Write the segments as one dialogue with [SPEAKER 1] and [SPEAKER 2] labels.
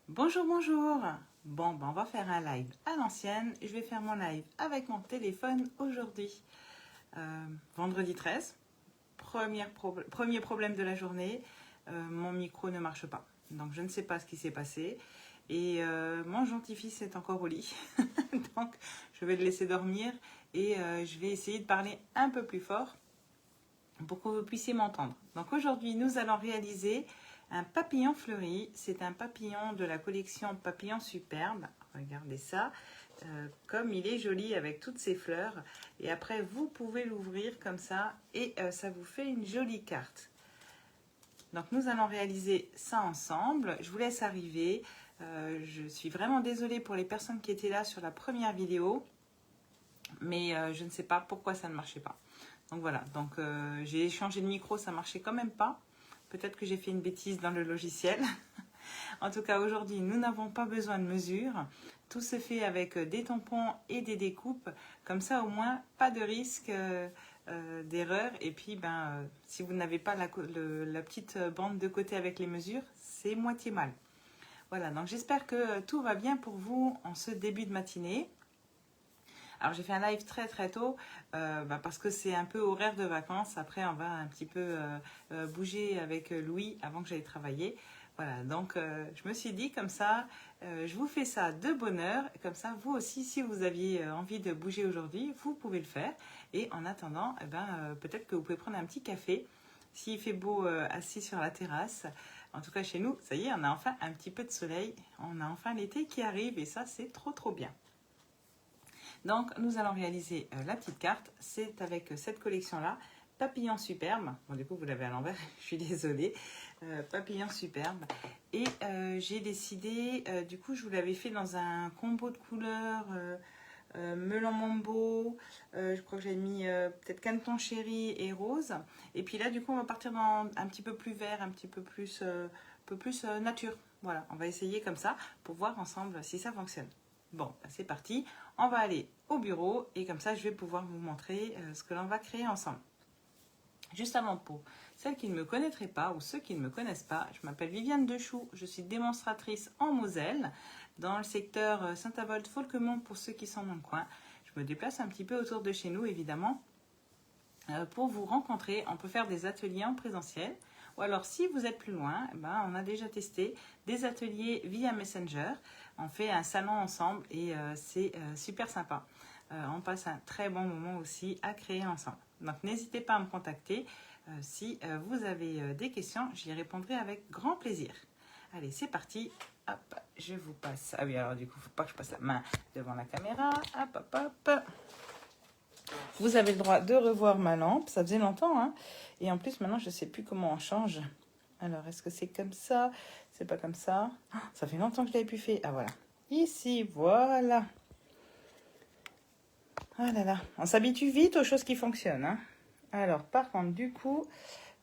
[SPEAKER 1] Bonjour, bonjour. Bon, ben on va faire un live à l'ancienne. Je vais faire mon live avec mon téléphone aujourd'hui. Vendredi 13, premier problème de la journée. Mon micro ne marche pas. Donc je ne sais pas ce qui s'est passé. Et mon gentil-fils est encore au lit. Donc je vais le laisser dormir et je vais essayer de parler un peu plus fort pour que vous puissiez m'entendre. Donc aujourd'hui, nous allons réaliser un papillon fleuri. C'est un papillon de la collection Papillon Superbe. Regardez ça, comme il est joli avec toutes ces fleurs. Et après, vous pouvez l'ouvrir comme ça et ça vous fait une jolie carte. Donc nous allons réaliser ça ensemble. Je vous laisse arriver. Je suis vraiment désolée pour les personnes qui étaient là sur la première vidéo. Mais je ne sais pas pourquoi ça ne marchait pas. Donc voilà, donc j'ai changé de micro, ça marchait quand même pas. Peut-être que j'ai fait une bêtise dans le logiciel. En tout cas, aujourd'hui, nous n'avons pas besoin de mesure. Tout se fait avec des tampons et des découpes. Comme ça, au moins, pas de risque d'erreur. Et puis, si vous n'avez pas la petite bande de côté avec les mesures, c'est moitié mal. Voilà, donc j'espère que tout va bien pour vous en ce début de matinée. Alors j'ai fait un live très tôt parce que c'est un peu horaire de vacances. Après on va un petit peu bouger avec Louis avant que j'aille travailler. Voilà, donc je me suis dit comme ça, je vous fais ça de bonne heure. Comme ça, vous aussi, si vous aviez envie de bouger aujourd'hui, vous pouvez le faire. Et en attendant, peut-être que vous pouvez prendre un petit café. S'il fait beau assis sur la terrasse. En tout cas chez nous, ça y est, on a enfin un petit peu de soleil. On a enfin l'été qui arrive et ça c'est trop bien. Donc, nous allons réaliser la petite carte. C'est avec cette collection-là, Papillon Superbe. Bon, du coup, vous l'avez à l'envers, je suis désolée. Papillon Superbe. Et j'ai décidé, du coup, je vous l'avais fait dans un combo de couleurs, melon mambo. Je crois que j'ai mis peut-être caneton chéri et rose. Et puis là, du coup, on va partir dans un petit peu plus vert, un petit peu plus, nature. Voilà, on va essayer comme ça pour voir ensemble si ça fonctionne. Bon, c'est parti. On va aller au bureau et comme ça, je vais pouvoir vous montrer ce que l'on va créer ensemble. Juste avant, pour celles qui ne me connaîtraient pas ou ceux qui ne me connaissent pas, je m'appelle Viviane Dechoux, je suis démonstratrice en Moselle, dans le secteur Saint-Avold-Folquemont pour ceux qui sont dans le coin. Je me déplace un petit peu autour de chez nous, évidemment, pour vous rencontrer. On peut faire des ateliers en présentiel. Ou alors, si vous êtes plus loin, on a déjà testé des ateliers via Messenger. On fait un salon ensemble et c'est super sympa. On passe un très bon moment aussi à créer ensemble. Donc, n'hésitez pas à me contacter. Si vous avez des questions, j'y répondrai avec grand plaisir. Allez, c'est parti. Hop, je vous passe. Ah oui, alors du coup, il ne faut pas que je passe la main devant la caméra. Hop. Vous avez le droit de revoir ma lampe. Ça faisait longtemps, hein. Et en plus, maintenant, je ne sais plus comment on change. Alors, est-ce que c'est comme ça? C'est pas comme ça. Oh, ça fait longtemps que je l'avais plus fait. Ah, voilà. Ici, voilà. Ah là là. On s'habitue vite aux choses qui fonctionnent, hein. Alors, par contre, du coup,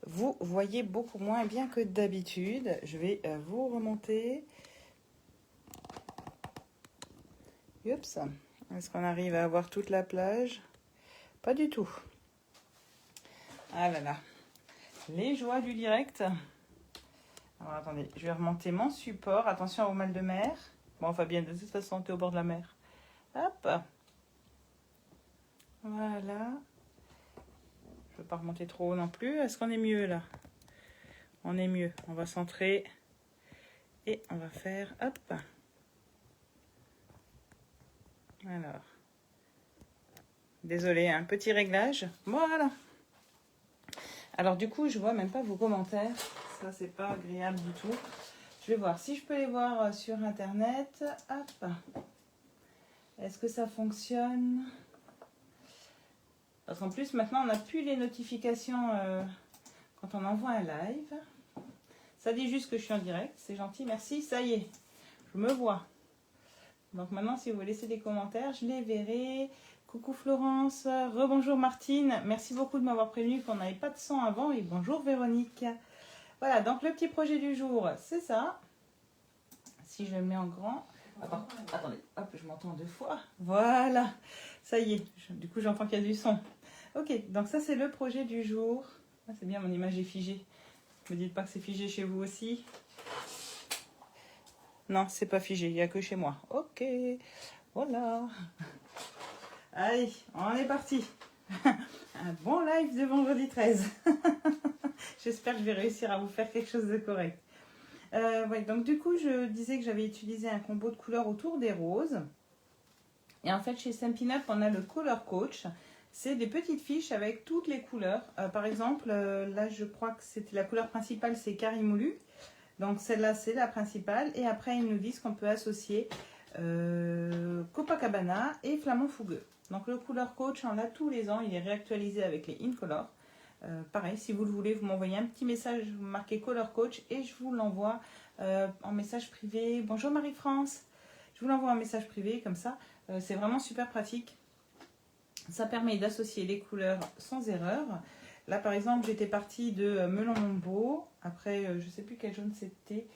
[SPEAKER 1] vous voyez beaucoup moins bien que d'habitude. Je vais vous remonter. Oups. Est-ce qu'on arrive à avoir toute la plage? Pas du tout. Ah là là. Les joies du direct. Alors attendez, je vais remonter mon support. Attention au mal de mer. Bon, Fabien, de toute façon, tu es au bord de la mer. Hop. Voilà. Je ne veux pas remonter trop haut non plus. Est-ce qu'on est mieux là? On est mieux. On va centrer. Et on va faire... Hop. Alors. Désolée, un petit réglage. Voilà. Alors du coup, je vois même pas vos commentaires. Ça, c'est pas agréable du tout. Je vais voir si je peux les voir sur Internet. Hop. Est-ce que ça fonctionne? Parce qu'en plus, maintenant, on n'a plus les notifications quand on envoie un live. Ça dit juste que je suis en direct. C'est gentil, merci. Ça y est, je me vois. Donc maintenant, si vous laissez des commentaires, je les verrai. Coucou Florence, rebonjour Martine. Merci beaucoup de m'avoir prévenu qu'on n'avait pas de son avant. Et bonjour Véronique. Voilà, donc le petit projet du jour, c'est ça. Si je le mets en grand... Attendez, hop, je m'entends deux fois. Voilà, ça y est. Du coup, j'entends qu'il y a du son. Ok, donc ça, c'est le projet du jour. Ah, c'est bien, mon image est figée. Ne me dites pas que c'est figé chez vous aussi. Non, c'est pas figé, il n'y a que chez moi. Ok, voilà. Allez, on est parti. Un bon live de vendredi 13. J'espère que je vais réussir à vous faire quelque chose de correct. Ouais, donc du coup, je disais que j'avais utilisé un combo de couleurs autour des roses. Et en fait, chez Stampin' Up, on a le Color Coach. C'est des petites fiches avec toutes les couleurs. Par exemple, là, je crois que c'était la couleur principale, c'est Carimoulu. Donc celle-là, c'est la principale. Et après, ils nous disent qu'on peut associer Copacabana et Flamand Fougueux. Donc le Color Coach, on l'a tous les ans. Il est réactualisé avec les InColor. Pareil, si vous le voulez, vous m'envoyez un petit message, vous marquez Color Coach et je vous l'envoie en message privé. Bonjour Marie-France. Je vous l'envoie en message privé comme ça. C'est vraiment super pratique. Ça permet d'associer les couleurs sans erreur. Là, par exemple, j'étais partie de Melon Mombo. Après, je ne sais plus quel jaune c'était.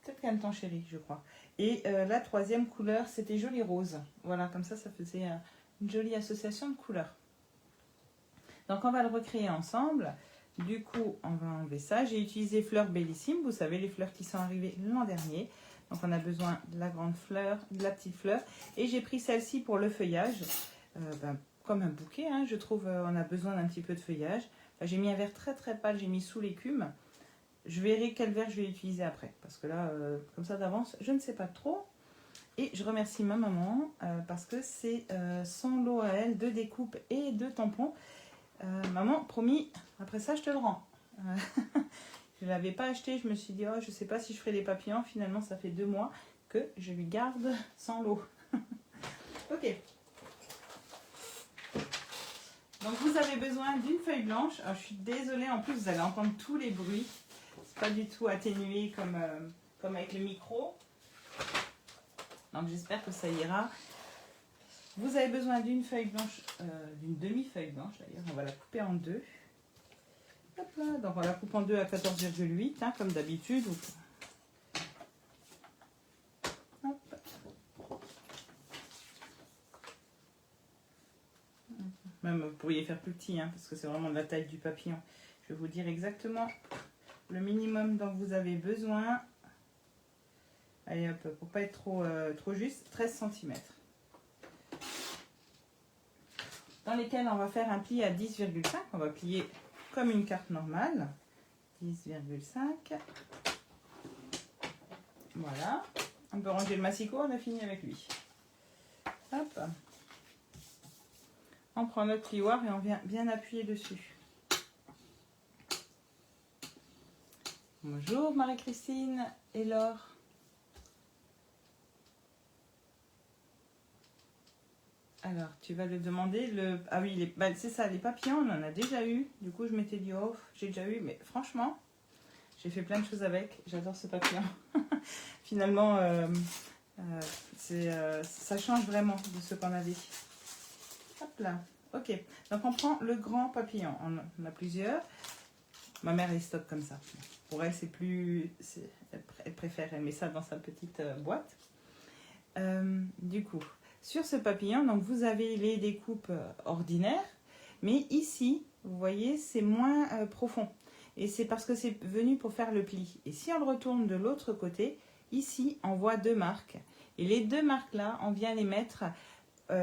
[SPEAKER 1] Peut-être Canton Chéri, je crois. Et la troisième couleur, c'était Joli Rose. Voilà, comme ça faisait une jolie association de couleurs. Donc, on va le recréer ensemble. Du coup, on va enlever ça. J'ai utilisé fleurs bellissimes. Vous savez, les fleurs qui sont arrivées l'an dernier. Donc, on a besoin de la grande fleur, de la petite fleur. Et j'ai pris celle-ci pour le feuillage. Comme un bouquet, hein, je trouve on a besoin d'un petit peu de feuillage. J'ai mis un vert très très pâle, j'ai mis sous l'écume. Je verrai quel vert je vais utiliser après. Parce que là, comme ça d'avance, je ne sais pas trop. Et je remercie ma maman parce que c'est son lot à elle de découpe et de tampons. Maman, promis, après ça, je te le rends. Je ne l'avais pas acheté, je me suis dit, oh, je ne sais pas si je ferai des papillons. Finalement, ça fait 2 mois que je lui garde son lot. Ok. Donc vous avez besoin d'une feuille blanche. Alors je suis désolée, en plus vous allez entendre tous les bruits. C'est pas du tout atténué comme avec le micro. Donc j'espère que ça ira. Vous avez besoin d'une feuille blanche, d'une demi-feuille blanche d'ailleurs. On va la couper en deux. Hop là. Donc on la coupe en deux à 14,8 hein, comme d'habitude. Même vous pourriez faire plus petit hein, parce que c'est vraiment de la taille du papillon. Je vais vous dire exactement le minimum dont vous avez besoin. Allez hop, pour pas être trop juste, 13 cm. Dans lesquels on va faire un pli à 10,5. On va plier comme une carte normale. 10,5. Voilà. On peut ranger le massicot, on a fini avec lui. Hop. On prend notre plioir et on vient bien appuyer dessus. Bonjour Marie-Christine et Laure. Alors, tu vas le demander. Ah oui, c'est ça, les papillons, on en a déjà eu. Du coup, je m'étais dit, oh, j'ai déjà eu. Mais franchement, j'ai fait plein de choses avec. J'adore ce papillon. Finalement, ça change vraiment de ce qu'on avait. Hop là. Ok. Donc, on prend le grand papillon. On a plusieurs. Ma mère les stocke comme ça. Pour elle, c'est plus... Elle préfère, elle met ça dans sa petite boîte. Du coup... Sur ce papillon, donc vous avez les découpes ordinaires, mais ici, vous voyez, c'est moins profond. Et c'est parce que c'est venu pour faire le pli. Et si on le retourne de l'autre côté, ici, on voit 2 marques. Et les 2 marques-là, on vient les mettre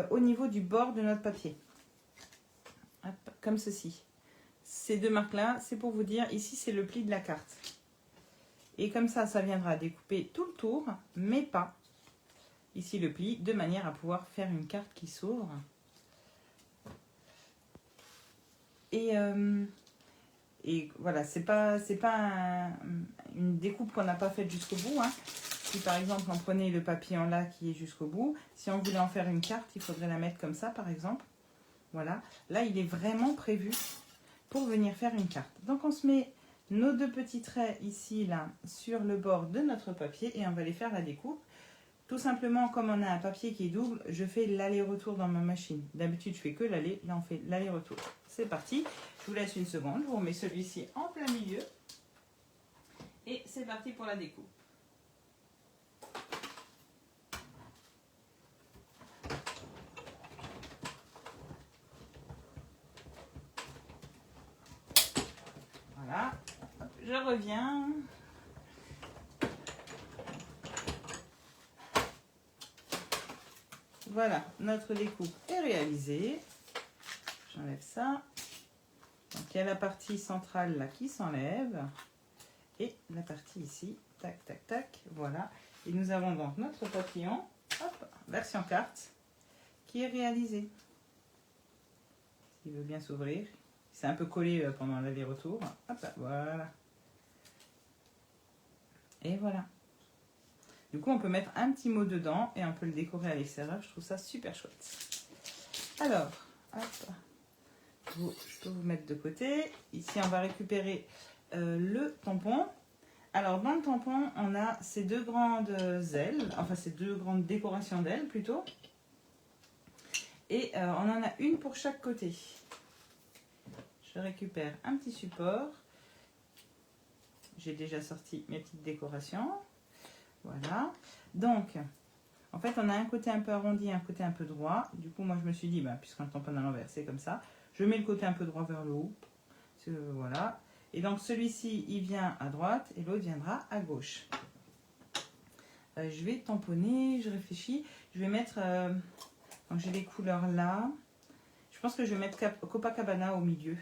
[SPEAKER 1] au niveau du bord de notre papier. Hop, comme ceci. Ces 2 marques-là, c'est pour vous dire, ici, c'est le pli de la carte. Et comme ça viendra découper tout le tour, mais pas ici le pli, de manière à pouvoir faire une carte qui s'ouvre. Et voilà, c'est pas une découpe qu'on n'a pas faite jusqu'au bout. Hein. Si par exemple on prenait le papillon là qui est jusqu'au bout, si on voulait en faire une carte, il faudrait la mettre comme ça par exemple. Voilà, là il est vraiment prévu pour venir faire une carte. Donc on se met nos 2 petits traits ici là sur le bord de notre papier et on va aller faire la découpe. Tout simplement, comme on a un papier qui est double, je fais l'aller-retour dans ma machine. D'habitude, je fais que l'aller. Là, on fait l'aller-retour. C'est parti. Je vous laisse une seconde. Je vous remets celui-ci en plein milieu. Et c'est parti pour la découpe. Voilà. Je reviens. Voilà, notre découpe est réalisée. J'enlève ça. Donc il y a la partie centrale là qui s'enlève. Et la partie ici, tac, tac, tac, voilà. Et nous avons donc notre papillon, hop, version carte, qui est réalisé. S'il veut bien s'ouvrir. C'est un peu collé pendant l'aller-retour. Hop, voilà. Et voilà. Du coup, on peut mettre un petit mot dedans et on peut le décorer à l'extérieur. Je trouve ça super chouette. Alors, hop, je peux vous mettre de côté. Ici, on va récupérer le tampon. Alors, dans le tampon, on a ces deux grandes ailes, enfin ces deux grandes décorations d'ailes plutôt. Et on en a une pour chaque côté. Je récupère un petit support. J'ai déjà sorti mes petites décorations. Voilà. Donc, en fait, on a un côté un peu arrondi, un côté un peu droit. Du coup, moi, je me suis dit, bah, puisqu'on tamponne à l'envers, c'est comme ça. Je mets le côté un peu droit vers le haut. Voilà. Et donc, celui-ci, il vient à droite et l'autre viendra à gauche. Je vais tamponner, je réfléchis. Je vais mettre... donc, j'ai les couleurs là. Je pense que je vais mettre Copacabana au milieu.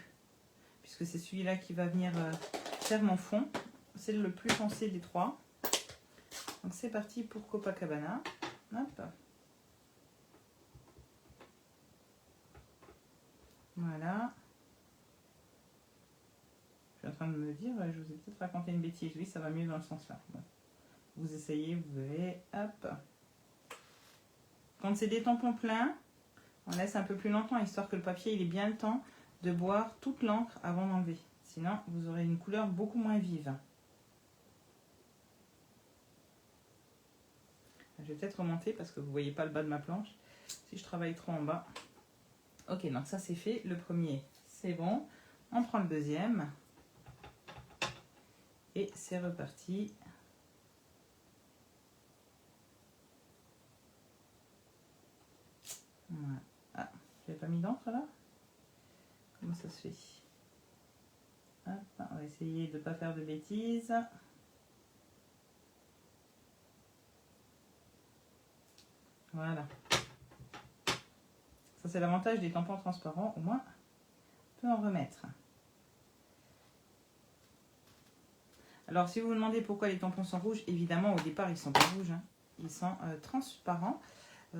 [SPEAKER 1] Puisque c'est celui-là qui va venir faire mon fond. C'est le plus foncé des trois. Donc c'est parti pour Copacabana. Hop. Voilà. Je suis en train de me dire, je vous ai peut-être raconté une bêtise. Oui, ça va mieux dans le sens là. Bon. Vous essayez, vous verrez. Hop. Quand c'est des tampons pleins, on laisse un peu plus longtemps, histoire que le papier il ait bien le temps de boire toute l'encre avant d'enlever. Sinon, vous aurez une couleur beaucoup moins vive. Je vais peut-être remonter parce que vous ne voyez pas le bas de ma planche. Si je travaille trop en bas. Ok, donc ça c'est fait. Le premier, c'est bon. On prend le deuxième. Et c'est reparti. Voilà. Ah, j'avais pas mis d'encre là? Comment ça se fait? Hop, on va essayer de ne pas faire de bêtises. Voilà. Ça c'est l'avantage des tampons transparents. Au moins, on peut en remettre. Alors, si vous vous demandez pourquoi les tampons sont rouges, évidemment, au départ, ils ne sont pas rouges. Hein. Ils sont transparents.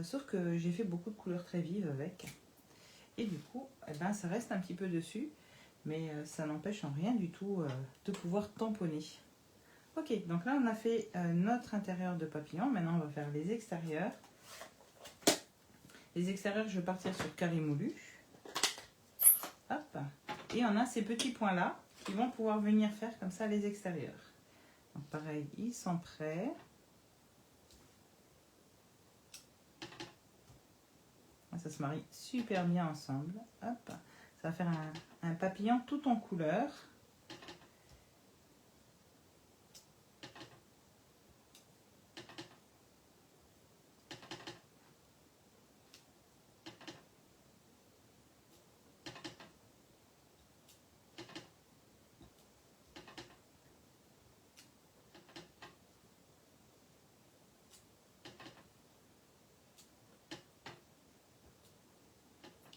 [SPEAKER 1] Sauf que j'ai fait beaucoup de couleurs très vives avec. Et du coup, eh ben, ça reste un petit peu dessus. Mais ça n'empêche en rien du tout de pouvoir tamponner. Ok, donc là, on a fait notre intérieur de papillon. Maintenant, on va faire les extérieurs. Les extérieurs, je vais partir sur carré moulu. Hop. Et on a ces petits points-là qui vont pouvoir venir faire comme ça les extérieurs. Donc pareil, ils sont prêts. Ça se marie super bien ensemble. Hop. Ça va faire un papillon tout en couleur.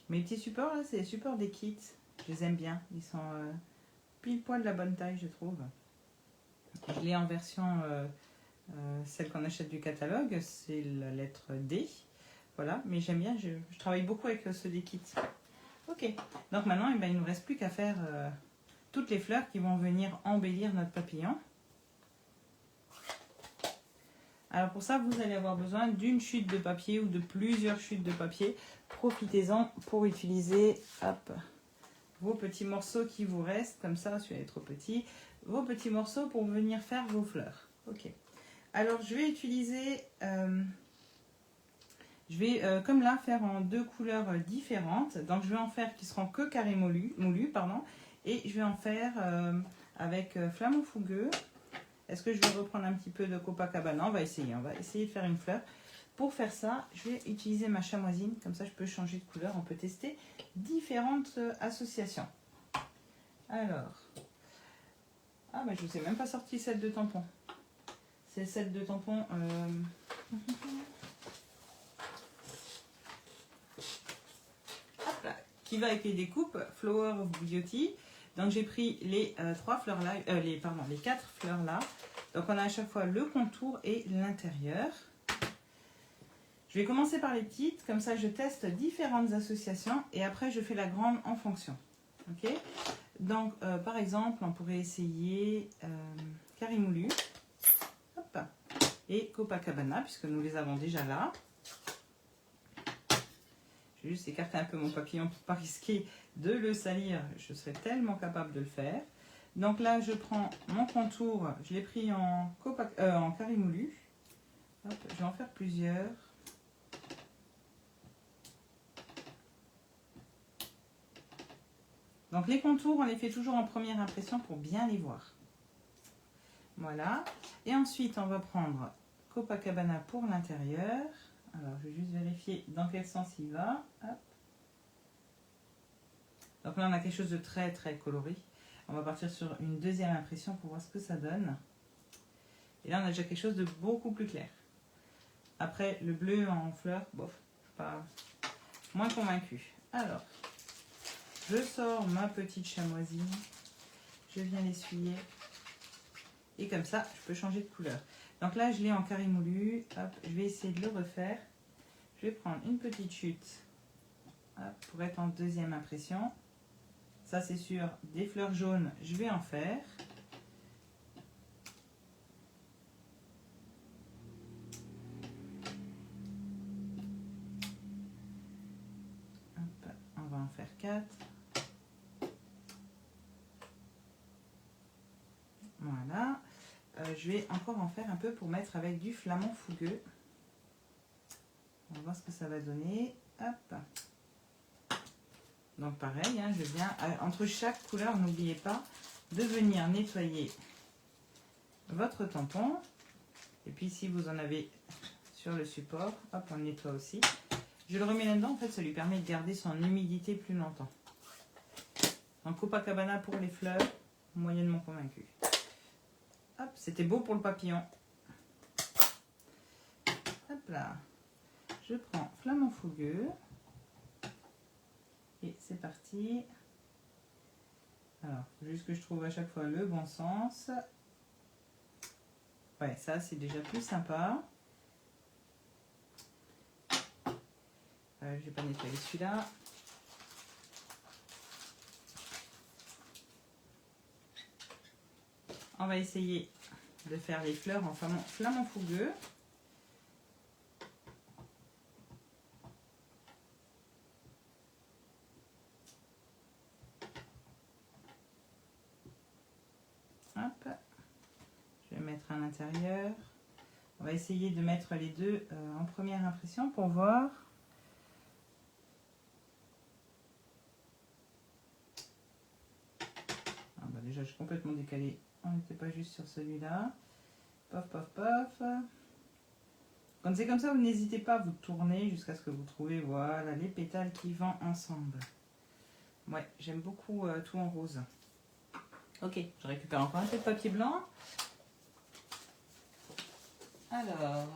[SPEAKER 1] Mes petits supports, là, c'est les supports des kits. Je les aime bien. Ils sont pile poil de la bonne taille, je trouve. Je l'ai en version, celle qu'on achète du catalogue. C'est la lettre D. Voilà, mais j'aime bien. Je travaille beaucoup avec ceux des kits. Ok, donc maintenant, eh ben, il ne nous reste plus qu'à faire toutes les fleurs qui vont venir embellir notre papillon. Alors pour ça, vous allez avoir besoin d'une chute de papier ou de plusieurs chutes de papier. Profitez-en pour utiliser vos petits morceaux qui vous restent, comme ça, celui-là est trop petit, vos petits morceaux pour venir faire vos fleurs. Ok. Alors je vais utiliser, comme là, faire en deux couleurs différentes. Donc je vais en faire qui seront que carré moulu, pardon, et je vais en faire avec flamant fougueux. Est-ce que je vais reprendre un petit peu de Copacabana? On va essayer de faire une fleur. Pour faire ça, je vais utiliser ma chamoisine. Comme ça, je peux changer de couleur. On peut tester différentes associations. Alors. Ah, mais je ne vous ai même pas sorti celle de tampon. C'est celle de tampon. qui va avec les découpes Flower of Beauty. Donc j'ai pris les 3 fleurs là, les 4 fleurs là. Donc on a à chaque fois le contour et l'intérieur. Je vais commencer par les petites, comme ça je teste différentes associations et après je fais la grande en fonction. Ok. Donc par exemple on pourrait essayer Carimoulu et Copacabana puisque nous les avons déjà là. Je vais juste écarter un peu mon papillon pour ne pas risquer de le salir. Je serais tellement capable de le faire. Donc là, je prends mon contour. Je l'ai pris en Carimoulu. Hop, je vais en faire plusieurs. Donc les contours, on les fait toujours en première impression pour bien les voir. Voilà. Et ensuite, on va prendre Copacabana pour l'intérieur. Alors, je vais juste vérifier dans quel sens il va. Hop. Donc là, on a quelque chose de très très coloré. On va partir sur une deuxième impression pour voir ce que ça donne. Et là, on a déjà quelque chose de beaucoup plus clair. Après, le bleu en fleurs, bof, pas moins convaincu. Alors, je sors ma petite chamoisie. Je viens l'essuyer. Et comme ça, je peux changer de couleur. Donc là, je l'ai en Carimoulu. Hop, je vais essayer de le refaire. Je vais prendre une petite chute hop, pour être en deuxième impression. Ça, c'est sûr, des fleurs jaunes, je vais en faire. Hop, on va en faire 4. Voilà. Je vais encore en faire un peu pour mettre avec du flamant fougueux. On va voir ce que ça va donner. Hop. Donc pareil, hein, je viens entre chaque couleur, n'oubliez pas de venir nettoyer votre tampon. Et puis si vous en avez sur le support, hop, on le nettoie aussi. Je le remets là-dedans, en fait, ça lui permet de garder son humidité plus longtemps. Donc Copacabana pour les fleurs, moyennement convaincu. Hop, c'était beau pour le papillon. Hop là. Je prends flamant fougueux. Et c'est parti. Alors, juste que je trouve à chaque fois le bon sens. Ouais, ça c'est déjà plus sympa. Je vais pas nettoyer celui-là. On va essayer de faire les fleurs en flamant fougueux. Hop. Je vais mettre à l'intérieur. On va essayer de mettre les deux en première impression pour voir. Ah bah déjà, je suis complètement décalée. On n'était pas juste sur celui-là. Pof, pof, pof. Quand c'est comme ça, vous n'hésitez pas à vous tourner jusqu'à ce que vous trouvez voilà, les pétales qui vont ensemble. Ouais, j'aime beaucoup tout en rose. Ok, je récupère encore un peu de papier blanc. Alors,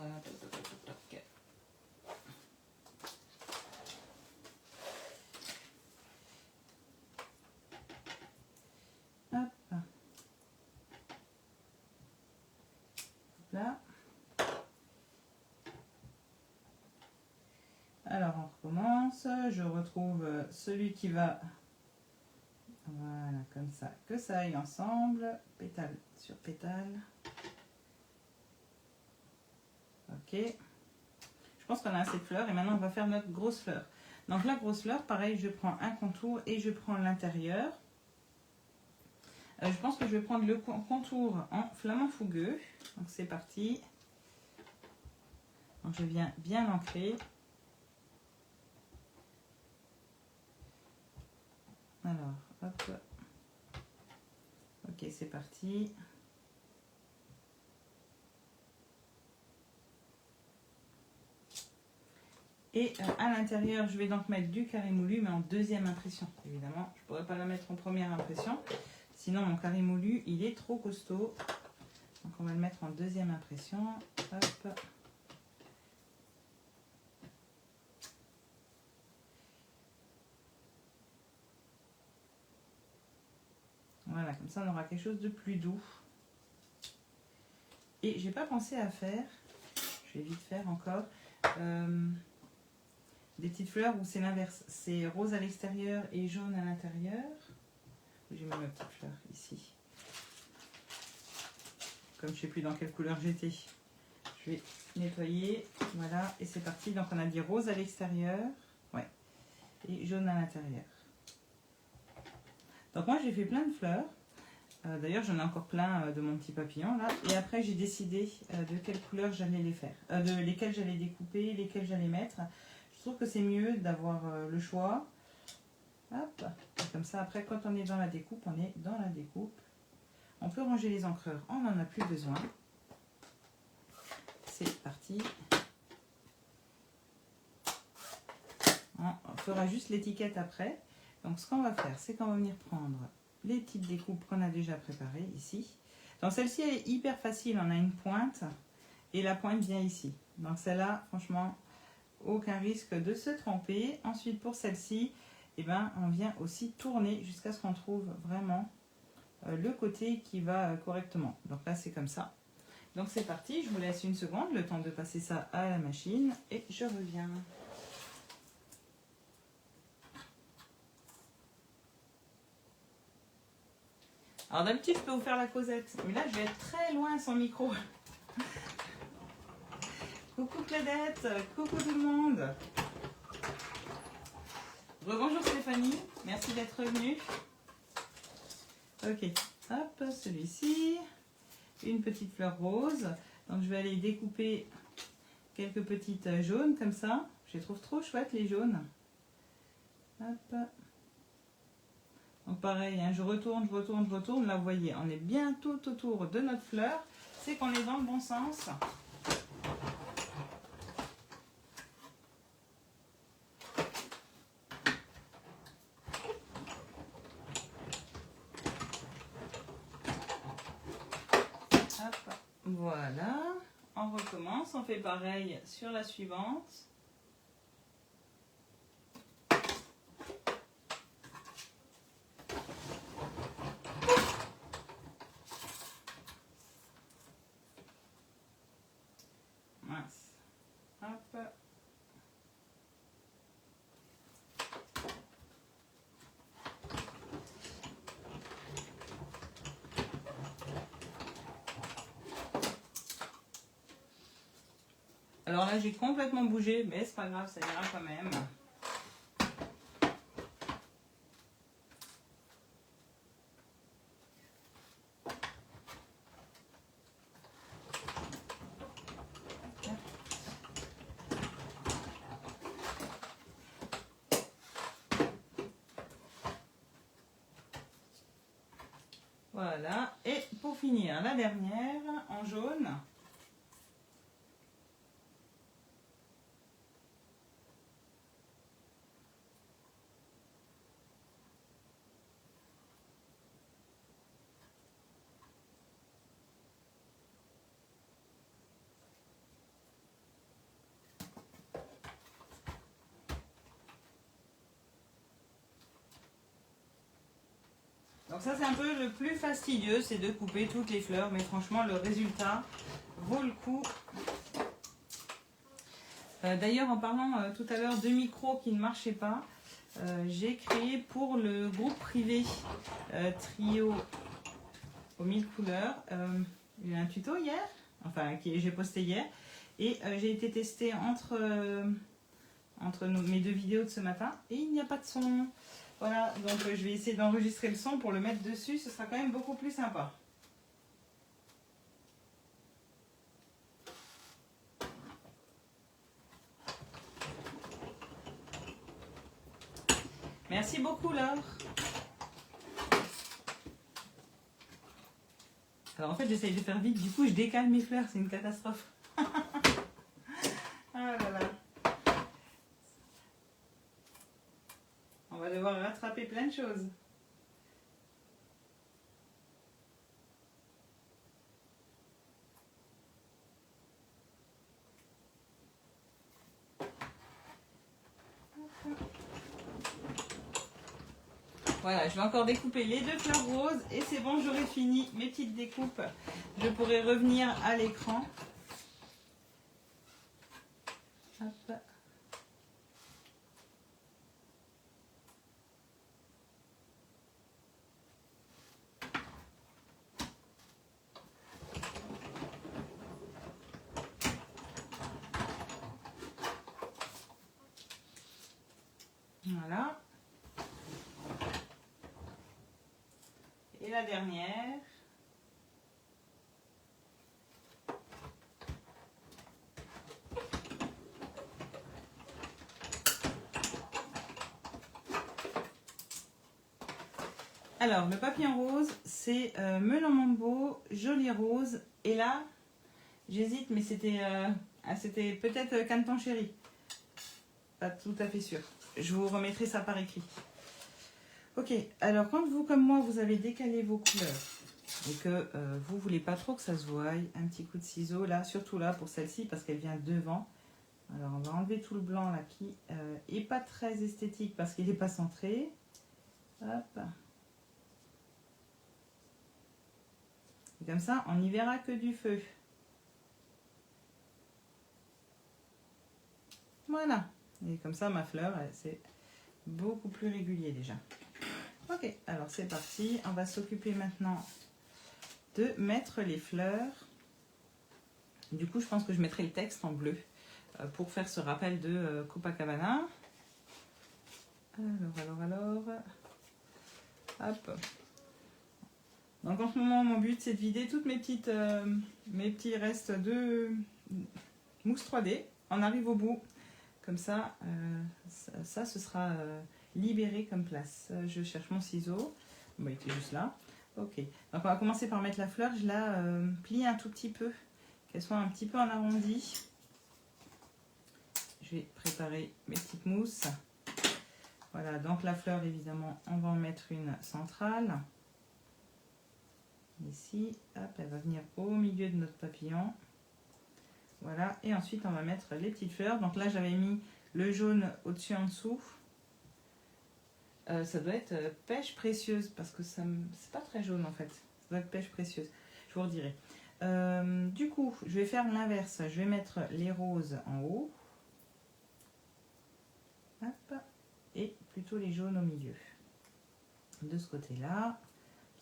[SPEAKER 1] hop. Là. Alors, on recommence. Je retrouve celui qui va... Voilà, comme ça. Que ça aille ensemble. Pétale sur pétale. Ok. Je pense qu'on a assez de fleurs. Et maintenant, on va faire notre grosse fleur. Donc, la grosse fleur, pareil, je prends un contour et je prends l'intérieur. Je pense que je vais prendre le contour en flamant fougueux. Donc, c'est parti. Donc, je viens bien l'ancrer. Alors, hop. Ok, c'est parti. Et à l'intérieur, je vais donc mettre du Carimoulu, mais en deuxième impression. Évidemment, je ne pourrais pas la mettre en première impression. Sinon, mon Carimoulu, il est trop costaud. Donc, on va le mettre en deuxième impression. Hop. ça, on aura quelque chose de plus doux. Et j'ai pas pensé à faire, je vais vite faire encore, des petites fleurs où c'est l'inverse. C'est rose à l'extérieur et jaune à l'intérieur. J'ai mis ma petite fleur ici. Comme je ne sais plus dans quelle couleur j'étais, je vais nettoyer. Voilà, et c'est parti. Donc on a dit rose à l'extérieur, ouais, et jaune à l'intérieur. Donc moi j'ai fait plein de fleurs. D'ailleurs j'en ai encore plein de mon petit papillon là. Et après j'ai décidé de quelle couleur j'allais les faire, de lesquelles j'allais découper, lesquelles j'allais mettre. Je trouve que c'est mieux d'avoir le choix. Hop, comme ça après quand on est dans la découpe, on est dans la découpe. On peut ranger les encreurs, on n'en a plus besoin. C'est parti. On fera juste l'étiquette après. Donc ce qu'on va faire, c'est qu'on va venir prendre les petites découpes qu'on a déjà préparées ici. Donc celle-ci elle est hyper facile, on a une pointe et la pointe vient ici. Donc celle-là, franchement, aucun risque de se tromper. Ensuite pour celle-ci, eh ben, on vient aussi tourner jusqu'à ce qu'on trouve vraiment le côté qui va correctement. Donc là c'est comme ça. Donc c'est parti, je vous laisse une seconde, le temps de passer ça à la machine et je reviens. Alors d'habitude je peux vous faire la causette, mais là je vais être très loin sans micro. Coucou Claudette, coucou tout le monde. Rebonjour Stéphanie, merci d'être revenue. Ok, hop, celui-ci, une petite fleur rose. Donc je vais aller découper quelques petites jaunes comme ça. Je les trouve trop chouettes les jaunes. Hop. Donc pareil, hein, je retourne. Là vous voyez, on est bien tout autour de notre fleur. C'est qu'on est dans le bon sens. Voilà, on recommence, on fait pareil sur la suivante. Mince, hop. Alors là, j'ai complètement bougé, mais c'est pas grave, ça ira quand même. Voilà, et pour finir, la dernière en jaune. Donc ça c'est un peu le plus fastidieux, c'est de couper toutes les fleurs, mais franchement le résultat vaut le coup. D'ailleurs en parlant tout à l'heure de micros qui ne marchaient pas, j'ai créé pour le groupe privé Trio aux 1000 couleurs, il y a un tuto hier, enfin que j'ai posté hier, et j'ai été tester entre mes deux vidéos de ce matin, et il n'y a pas de son. Voilà, donc je vais essayer d'enregistrer le son pour le mettre dessus, ce sera quand même beaucoup plus sympa. Merci beaucoup Laure. Alors en fait j'essaye de faire vite, du coup je décale mes fleurs, c'est une catastrophe. Ah là là. On va devoir rattraper plein de choses. Voilà, je vais encore découper les 2 fleurs roses et c'est bon, j'aurai fini mes petites découpes. Je pourrai revenir à l'écran. Hop. Voilà. Et la dernière. Alors, le papillon rose, c'est melon mambo, joli rose. Et là, j'hésite, mais c'était peut-être canneton chéri. Pas tout à fait sûr. Je vous remettrai ça par écrit. Ok, alors quand vous, comme moi, vous avez décalé vos couleurs et que vous ne voulez pas trop que ça se voie, un petit coup de ciseau, là, surtout là pour celle-ci, parce qu'elle vient devant. Alors, on va enlever tout le blanc là qui est pas très esthétique parce qu'il n'est pas centré. Hop. Et comme ça, on n'y verra que du feu. Voilà. Et comme ça, ma fleur, c'est beaucoup plus régulier déjà. Ok, alors c'est parti. On va s'occuper maintenant de mettre les fleurs. Du coup, je pense que je mettrai le texte en bleu pour faire ce rappel de Copacabana. Alors. Hop. Donc en ce moment, mon but, c'est de vider toutes mes petits restes de mousse 3D. On arrive au bout. Comme ça, ça ce sera libéré comme place. Je cherche mon ciseau. Bon, il était juste là. Ok. Donc on va commencer par mettre la fleur. Je la plie un tout petit peu. Qu'elle soit un petit peu en arrondi. Je vais préparer mes petites mousses. Voilà, donc la fleur, évidemment, on va en mettre une centrale. Ici, hop, elle va venir au milieu de notre papillon. Voilà, et ensuite on va mettre les petites fleurs. Donc là, j'avais mis le jaune au-dessus en dessous. Ça doit être pêche précieuse, parce que c'est pas très jaune en fait. Ça doit être pêche précieuse, je vous redirai. Du coup, je vais faire l'inverse. Je vais mettre les roses en haut. Hop, et plutôt les jaunes au milieu. De ce côté-là.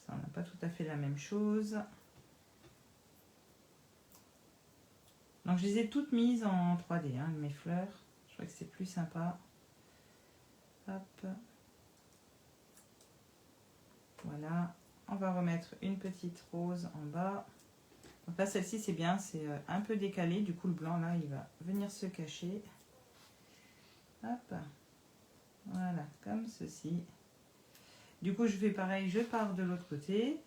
[SPEAKER 1] Ça, on n'a pas tout à fait la même chose. Donc je les ai toutes mises en 3D, hein, mes fleurs. Je crois que c'est plus sympa. Hop. Voilà. On va remettre une petite rose en bas. Donc là, celle-ci, c'est bien, c'est un peu décalé. Du coup, le blanc, là, il va venir se cacher. Hop. Voilà, comme ceci. Du coup, je fais pareil, je pars de l'autre côté.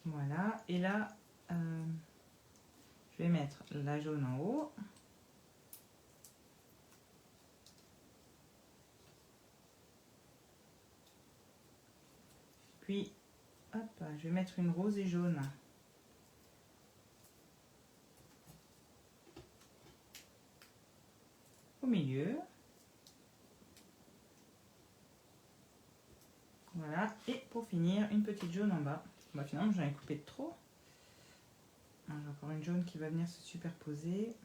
[SPEAKER 1] Voilà, et là, je vais mettre la jaune en haut. Puis, hop, je vais mettre une rose et jaune. Au milieu. Voilà, et pour finir, une petite jaune en bas. Bon, finalement, j'en ai coupé de trop. J'ai encore une jaune qui va venir se superposer.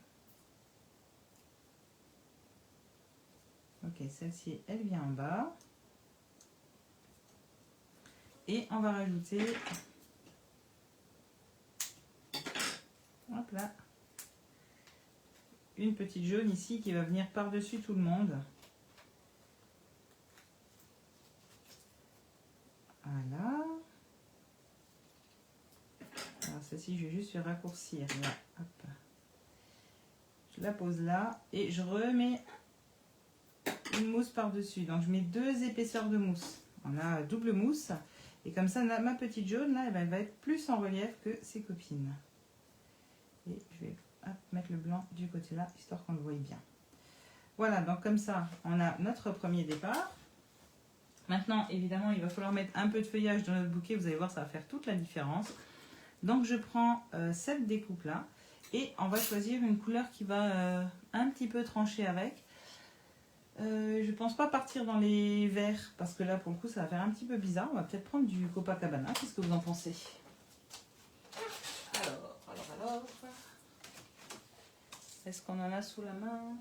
[SPEAKER 1] Ok, celle-ci, elle vient en bas. Et on va rajouter, hop là, une petite jaune ici qui va venir par-dessus tout le monde. Voilà. Alors celle-ci, je vais juste faire raccourcir. Là, hop. Je la pose là et je remets une mousse par-dessus. Donc je mets 2 épaisseurs de mousse. On a double mousse. Et comme ça, ma petite jaune, là, elle va être plus en relief que ses copines. Et je vais mettre le blanc du côté là, histoire qu'on le voie bien. Voilà, donc comme ça, on a notre premier départ. Maintenant, évidemment, il va falloir mettre un peu de feuillage dans notre bouquet. Vous allez voir, ça va faire toute la différence. Donc, je prends cette découpe-là Et on va choisir une couleur qui va un petit peu trancher avec. Je pense pas partir dans les verts parce que là pour le coup ça va faire un petit peu bizarre. On va peut-être prendre du Copacabana. Qu'est-ce que vous en pensez? Alors. Est-ce qu'on en a sous la main?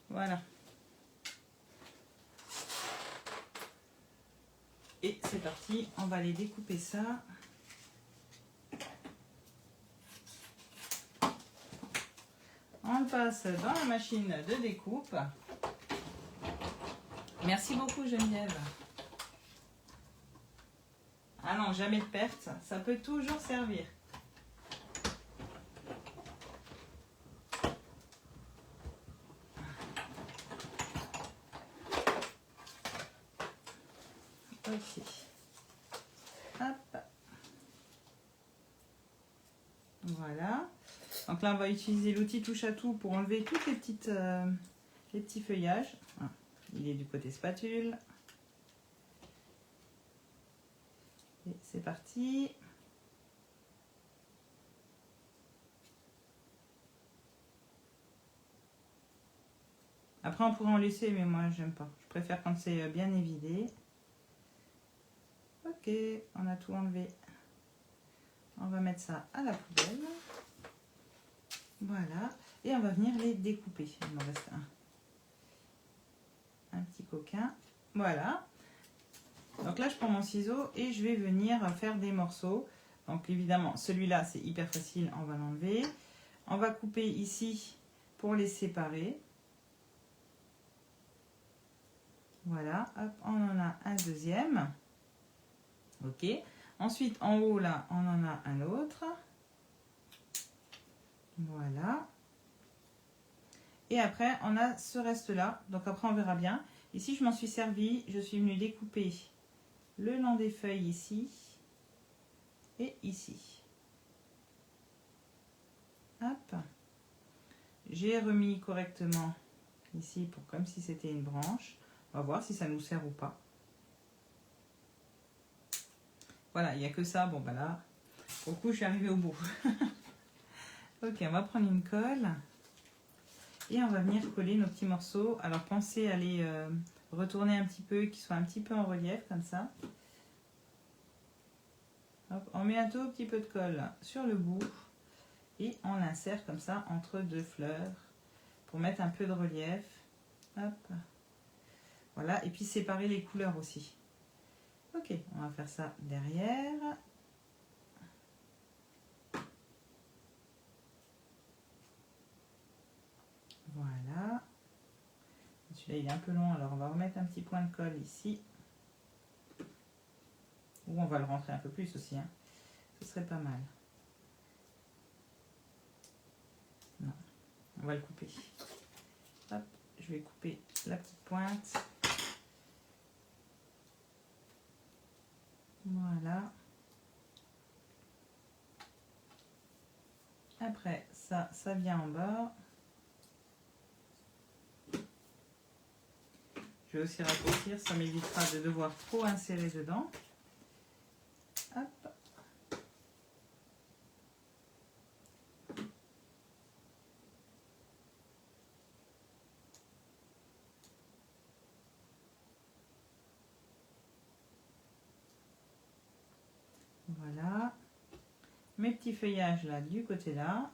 [SPEAKER 1] Voilà. Et c'est parti, on va aller découper ça. On le passe dans la machine de découpe. Merci beaucoup Geneviève. Ah non, jamais de perte, ça peut toujours servir. Ok. Hop. Voilà. Donc là, on va utiliser l'outil touche à tout pour enlever toutes les petits feuillages. Ah, il est du côté spatule. Et c'est parti. Après, on pourrait en laisser, mais moi, j'aime pas. Je préfère quand c'est bien évidé. Ok, on a tout enlevé. On va mettre ça à la poubelle. Voilà. Et on va venir les découper. Il m'en reste un petit coquin. Voilà. Donc là, je prends mon ciseau et je vais venir faire des morceaux. Donc évidemment, celui-là, c'est hyper facile. On va l'enlever. On va couper ici pour les séparer. Voilà. Hop, on en a un deuxième. Ok. Ensuite, en haut, là, on en a un autre. Voilà. Et après, on a ce reste-là. Donc après, on verra bien. Ici, je m'en suis servi. Je suis venue découper le long des feuilles ici. Et ici. Hop. J'ai remis correctement ici pour comme si c'était une branche. On va voir si ça nous sert ou pas. Voilà, il n'y a que ça. Bon, bah là, pour le coup, je suis arrivée au bout. Ok, on va prendre une colle. Et on va venir coller nos petits morceaux. Alors, pensez à les retourner un petit peu, qu'ils soient un petit peu en relief, comme ça. Hop, on met un tout petit peu de colle sur le bout. Et on l'insère comme ça entre deux fleurs pour mettre un peu de relief. Hop. Voilà, et puis séparer les couleurs aussi. Ok, on va faire ça derrière. Voilà. Celui-là, il est un peu long, alors on va remettre un petit point de colle ici. Ou on va le rentrer un peu plus aussi, hein. Ce serait pas mal. Non, on va le couper. Hop, je vais couper la petite pointe. Voilà. Après, ça vient en bas. Je vais aussi raccourcir, ça m'évitera de devoir trop insérer dedans. Hop. Voilà. Mes petits feuillages là du côté là.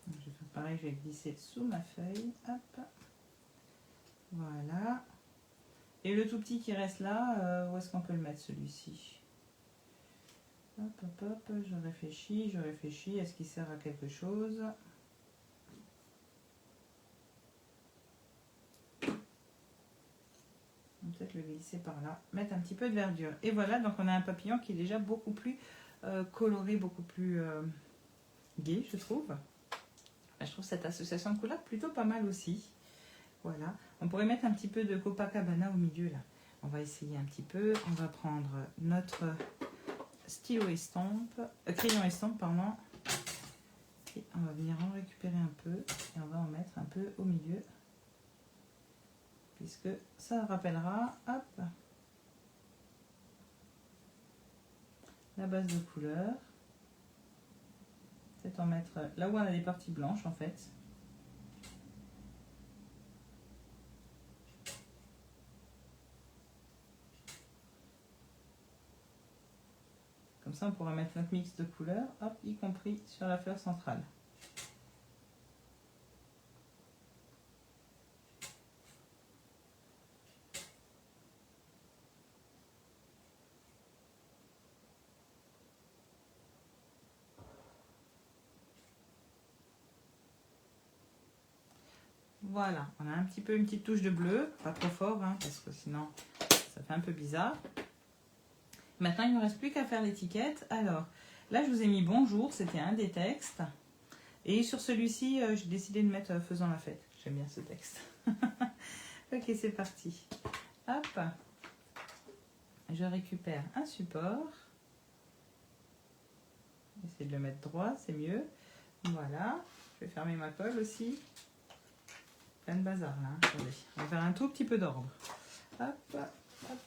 [SPEAKER 1] Je vais faire pareil, je vais glisser sous ma feuille. Hop. Voilà. Et le tout petit qui reste là, où est-ce qu'on peut le mettre celui-ci? Hop, hop, hop, je réfléchis. Est-ce qu'il sert à quelque chose? On va peut-être le glisser par là. Mettre un petit peu de verdure. Et voilà, donc on a un papillon qui est déjà beaucoup plus coloré, beaucoup plus gai, je trouve. Je trouve cette association de couleurs plutôt pas mal aussi. Voilà. On pourrait mettre un petit peu de Copacabana au milieu là. on va essayer un petit peu. On va prendre notre stylo estompe, crayon estompe, pardon. Et on va venir en récupérer un peu et on va en mettre un peu au milieu. Puisque ça rappellera, hop, la base de couleur. Peut-être en mettre là où on a les parties blanches en fait. Comme ça, on pourra mettre notre mix de couleurs, hop, y compris sur la fleur centrale. Voilà, on a un petit peu une petite touche de bleu, pas trop fort, hein, parce que sinon ça fait un peu bizarre. Maintenant, il ne me reste plus qu'à faire l'étiquette. Alors, là, je vous ai mis bonjour, c'était un des textes. Et sur celui-ci, j'ai décidé de mettre faisant la fête. J'aime bien ce texte. Ok, c'est parti. Hop, je récupère un support. J'essaie de le mettre droit, c'est mieux. Voilà, je vais fermer ma colle aussi. Plein de bazar là, hein. Attendez, on va faire un tout petit peu d'ordre. Hop, hop.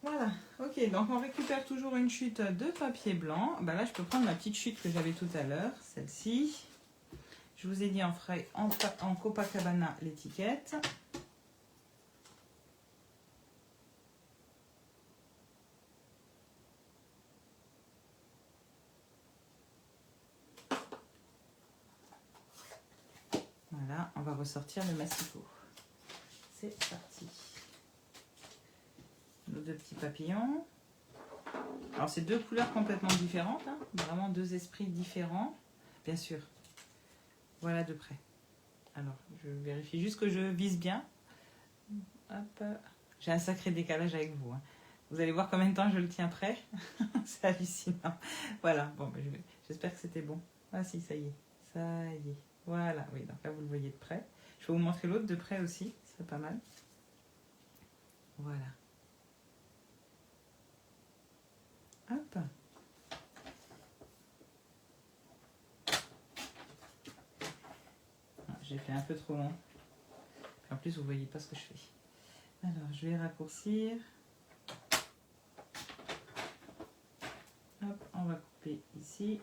[SPEAKER 1] Voilà, ok, donc on récupère toujours une chute de papier blanc. Ben là, je peux prendre ma petite chute que j'avais tout à l'heure, celle-ci. Je vous ai dit en Copacabana l'étiquette. Voilà, on va ressortir le massicot. C'est parti. Nos deux petits papillons. Alors, c'est deux couleurs complètement différentes, hein, vraiment deux esprits différents, bien sûr. Voilà de près. Alors, je vérifie juste que je vise bien. Hop. J'ai un sacré décalage avec vous, hein. Vous allez voir combien de temps je le tiens prêt. C'est hallucinant. Voilà, bon, ben, j'espère que c'était bon. Ah si, ça y est. Ça y est. Voilà, oui, donc là, vous le voyez de près. Je vais vous montrer l'autre de près aussi, c'est pas mal. Voilà. Hop. J'ai fait un peu trop long. En plus, vous voyez pas ce que je fais. Alors, je vais raccourcir. Hop, on va couper ici.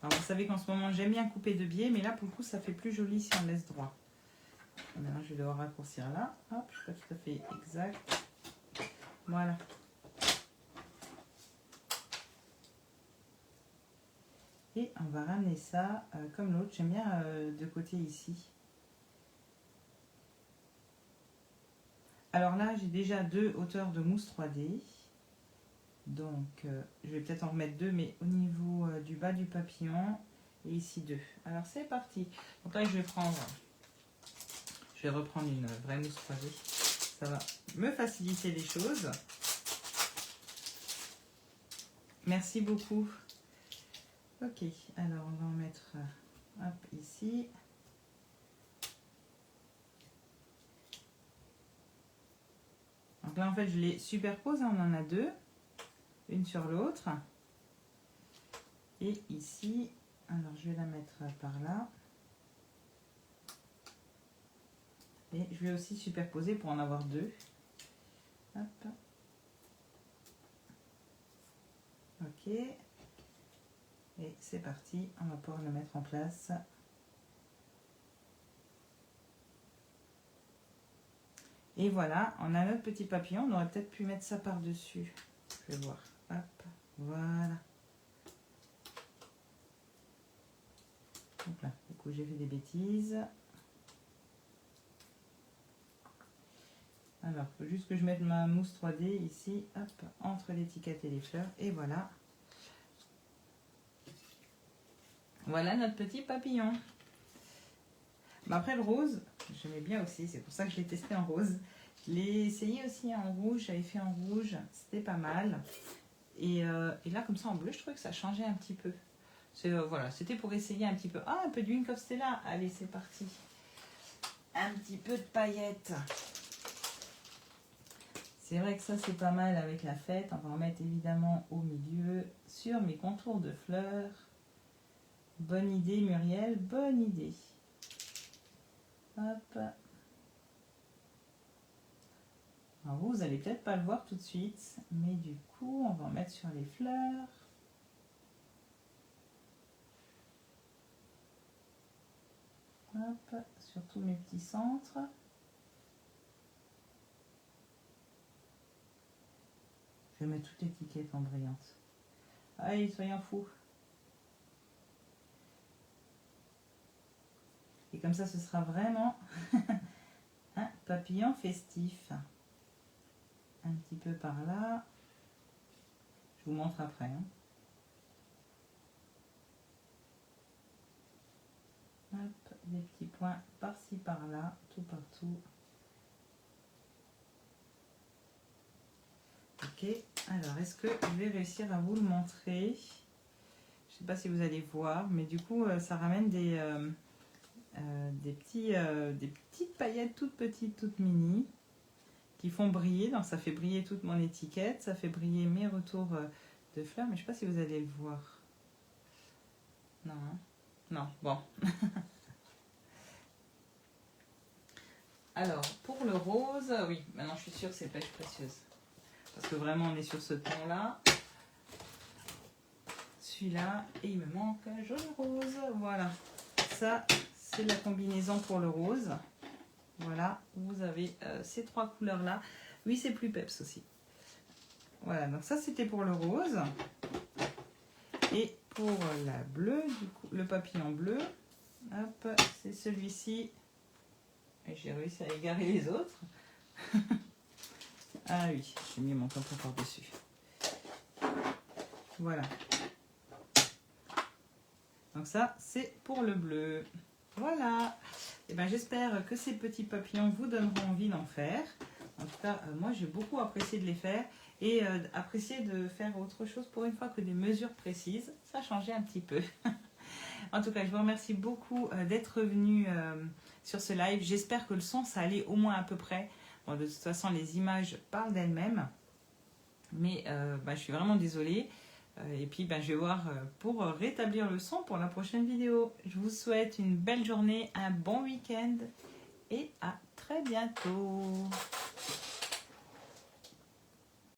[SPEAKER 1] Alors, vous savez qu'en ce moment, j'aime bien couper de biais, mais là, pour le coup, ça fait plus joli si on laisse droit. Maintenant, je vais devoir raccourcir là. Hop, je suis pas tout à fait exact. Voilà. Et on va ramener ça comme l'autre. J'aime bien de côté ici. Alors là, j'ai déjà deux hauteurs de mousse 3D. Donc, je vais peut-être en remettre deux, mais au niveau du bas du papillon. Et ici deux. Alors, c'est parti. Donc là, je vais reprendre une vraie mousse 3D. Ça va me faciliter les choses. Merci beaucoup. Ok, alors on va en mettre hop, ici. Donc là, en fait, je les superpose. On en a deux. Une sur l'autre. Et ici, alors je vais la mettre par là. Et je vais aussi superposer pour en avoir deux. Hop. Ok. Et c'est parti, on va pouvoir le mettre en place. Et voilà, on a notre petit papillon. On aurait peut-être pu mettre ça par-dessus. Je vais voir. Hop, voilà. Donc là, du coup, j'ai fait des bêtises. Alors, il faut juste que je mette ma mousse 3D ici, hop, entre l'étiquette et les fleurs. Et voilà. Voilà notre petit papillon. Mais après, le rose, j'aimais bien aussi. C'est pour ça que je l'ai testé en rose. Je l'ai essayé aussi en rouge. J'avais fait en rouge. C'était pas mal. Et là, comme ça, en bleu, je trouvais que ça changeait un petit peu. Voilà, c'était pour essayer un petit peu. Ah, un peu de Wink of Stella. Allez, c'est parti. un petit peu de paillettes. C'est vrai que ça c'est pas mal avec la fête. On va en mettre évidemment au milieu sur mes contours de fleurs. Bonne idée Muriel, bonne idée. Hop. Alors vous allez peut-être pas le voir tout de suite, mais du coup on va en mettre sur les fleurs. Hop, sur tous mes petits centres. Je vais mettre toute l'étiquette en brillante. Allez, soyons fous. Et comme ça, ce sera vraiment un papillon festif. Un petit peu par là. Je vous montre après. Hein. Hop, des petits points par-ci, par-là, tout partout. Ok, alors est-ce que je vais réussir à vous le montrer? Je ne sais pas si vous allez voir, mais du coup, ça ramène des petites paillettes toutes petites, toutes mini, qui font briller. Donc ça fait briller toute mon étiquette, ça fait briller mes retours de fleurs, mais je ne sais pas si vous allez le voir. Non, hein? Non, bon. Alors, pour le rose, oui, maintenant je suis sûre que c'est pêche précieuse. Parce que vraiment, on est sur ce ton-là. Celui-là, et il me manque un jaune rose. Voilà, ça, c'est la combinaison pour le rose. Voilà, vous avez ces trois couleurs-là. Oui, c'est plus peps aussi. Voilà, donc ça, c'était pour le rose. Et pour la bleue, du coup, le papillon bleu, hop, c'est celui-ci. Et j'ai réussi à égarer les autres. Ah oui, j'ai mis mon tampon par-dessus. Voilà. Donc ça, c'est pour le bleu. Voilà. Et ben, j'espère que ces petits papillons vous donneront envie d'en faire. En tout cas, moi, j'ai beaucoup apprécié de les faire. Et apprécié de faire autre chose pour une fois que des mesures précises. Ça changeait un petit peu. En tout cas, je vous remercie beaucoup d'être venu sur ce live. J'espère que le son, ça allait au moins à peu près. Bon, de toute façon, les images parlent d'elles-mêmes. Mais je suis vraiment désolée. Et puis, je vais voir pour rétablir le son pour la prochaine vidéo. Je vous souhaite une belle journée, un bon week-end et à très bientôt.